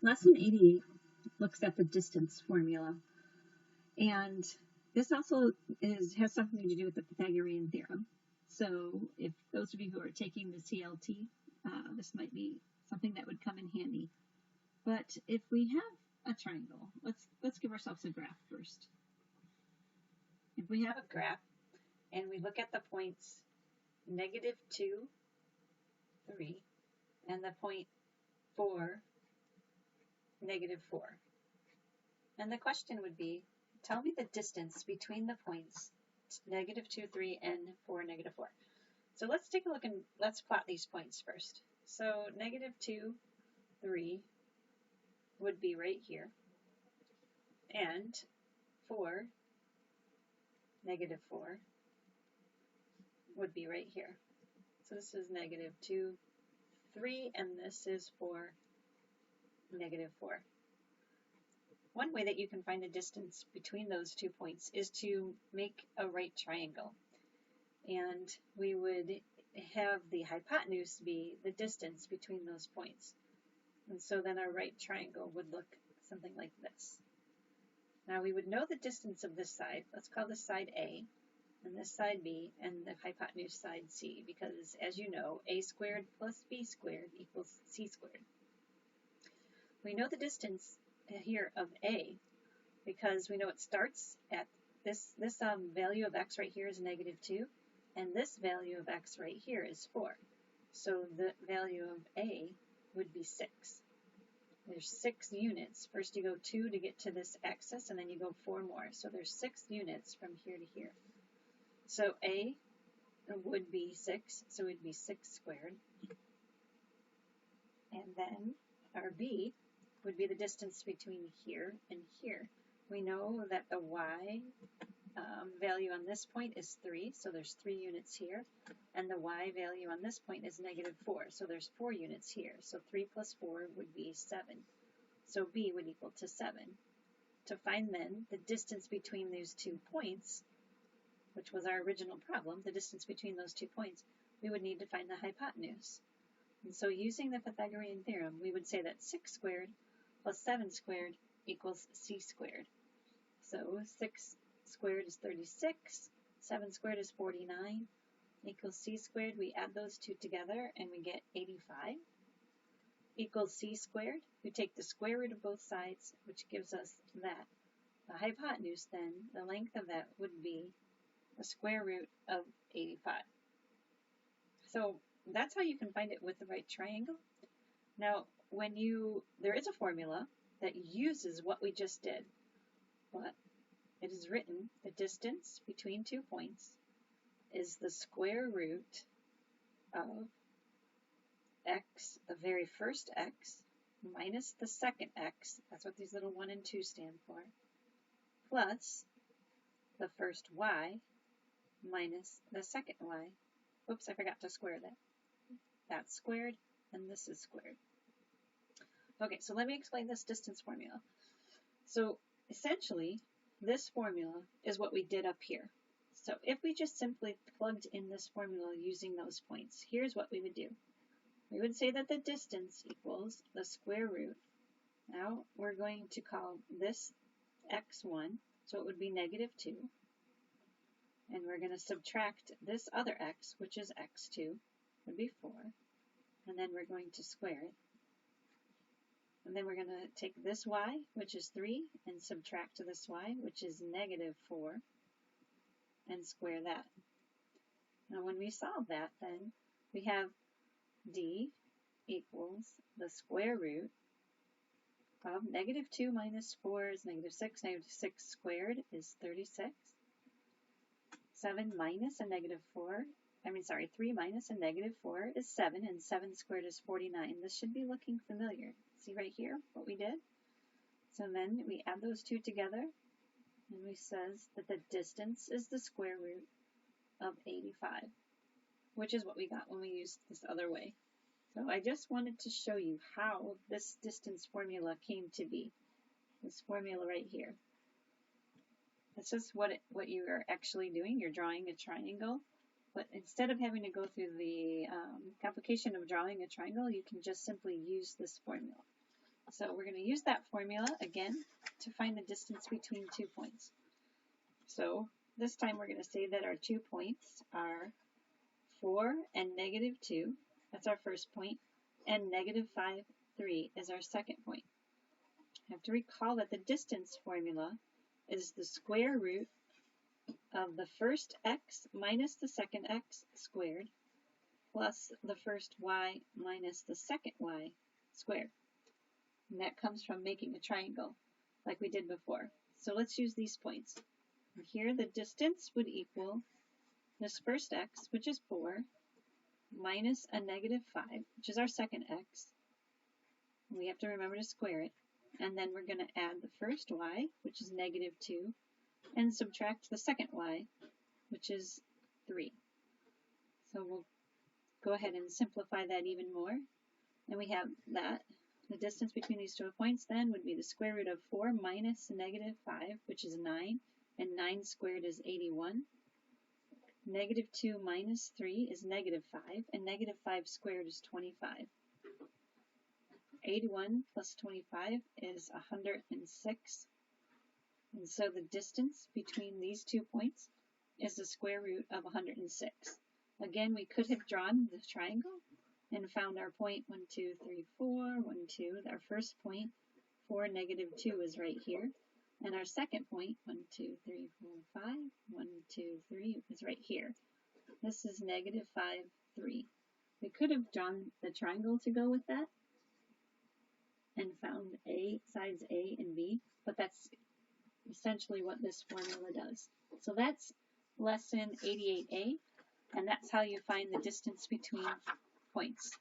Lesson 88 looks at the distance formula, and this also has something to do with the Pythagorean theorem. So if those of you who are taking the CLT, this might be something that would come in handy. But if we have a triangle, let's give ourselves a graph first. If we have a graph and we look at the points -2, 3, and the point 4, -4. And the question would be, tell me the distance between the points -2, 3, and 4, -4. So let's take a look and let's plot these points first. So -2, 3 would be right here, and 4, -4 would be right here. So this is -2, 3, and this is 4, -4. One way that you can find the distance between those 2 points is to make a right triangle. And we would have the hypotenuse be the distance between those points. And so then our right triangle would look something like this. Now we would know the distance of this side. Let's call this side A, and this side B, and the hypotenuse side C, because as you know, A squared plus B squared equals C squared. We know the distance here of A because we know it starts at this value of x right here is -2, and this value of x right here is 4. So the value of A would be 6. There's 6 units. First you go 2 to get to this axis, and then you go 4 more. So there's 6 units from here to here. So A would be 6, so it would be 6 squared. And then our B would be the distance between here and here. We know that the y value on this point is 3, so there's 3 units here, and the y value on this point is -4, so there's 4 units here. So 3 plus 4 would be 7. So B would equal to 7. To find then the distance between these 2 points, which was our original problem, the distance between those 2 points, we would need to find the hypotenuse. And so using the Pythagorean theorem, we would say that 6 squared plus 7 squared equals C squared. So 6 squared is 36, 7 squared is 49, equals C squared. We add those two together and we get 85, equals C squared. We take the square root of both sides, which gives us that. The hypotenuse then, the length of that would be the square root of 85. So that's how you can find it with the right triangle. Now, there is a formula that uses what we just did, but it is written, the distance between 2 points is the square root of x, the very first x, minus the second x, that's what these little 1 and 2 stand for, plus the first y minus the second y. Oops, I forgot to square that. That's squared, and this is squared. Okay, so let me explain this distance formula. So essentially, this formula is what we did up here. So if we just simply plugged in this formula using those points, here's what we would do. We would say that the distance equals the square root. Now we're going to call this x1, so it would be -2. And we're going to subtract this other x, which is x2, would be 4. And then we're going to square it. And then we're going to take this y, which is 3, and subtract this y, which is -4, and square that. Now when we solve that, then we have d equals the square root of -2 minus 4 is -6. -6 squared is 36. 7 minus a -4, 3 minus a -4 is 7, and 7 squared is 49. This should be looking familiar. See right here what we did? So then we add those two together, and we says that the distance is the square root of 85, which is what we got when we used this other way. So I just wanted to show you how this distance formula came to be. This formula right here. That's just what you are actually doing. You're drawing a triangle, but instead of having to go through the complication of drawing a triangle, you can just simply use this formula. So we're going to use that formula again to find the distance between 2 points. So this time we're going to say that our 2 points are 4 and negative 2. That's our first point. And negative 5, 3 is our second point. You have to recall that the distance formula is the square root of the first x minus the second x squared plus the first y minus the second y squared. And that comes from making a triangle like we did before. So let's use these points. Here the distance would equal this first x, which is 4, minus a negative 5, which is our second x. We have to remember to square it. And then we're going to add the first y, which is negative 2, and subtract the second y, which is 3. So we'll go ahead and simplify that even more. And we have that. The distance between these 2 points then would be the square root of 4 minus negative 5, which is 9, and 9 squared is 81. Negative 2 minus 3 is negative 5, and negative 5 squared is 25. 81 plus 25 is 106. And so the distance between these 2 points is the square root of 106. Again, we could have drawn the triangle and found our point 1, 2, 3, 4, 1, 2. Our first point, 4, negative 2 is right here. And our second point, 1, 2, 3, 4, 5, 1, 2, 3 is right here. This is negative 5, 3. We could have drawn the triangle to go with that and found sides A and B, but that's essentially what this formula does. So that's lesson 88A, and that's how you find the distance between points.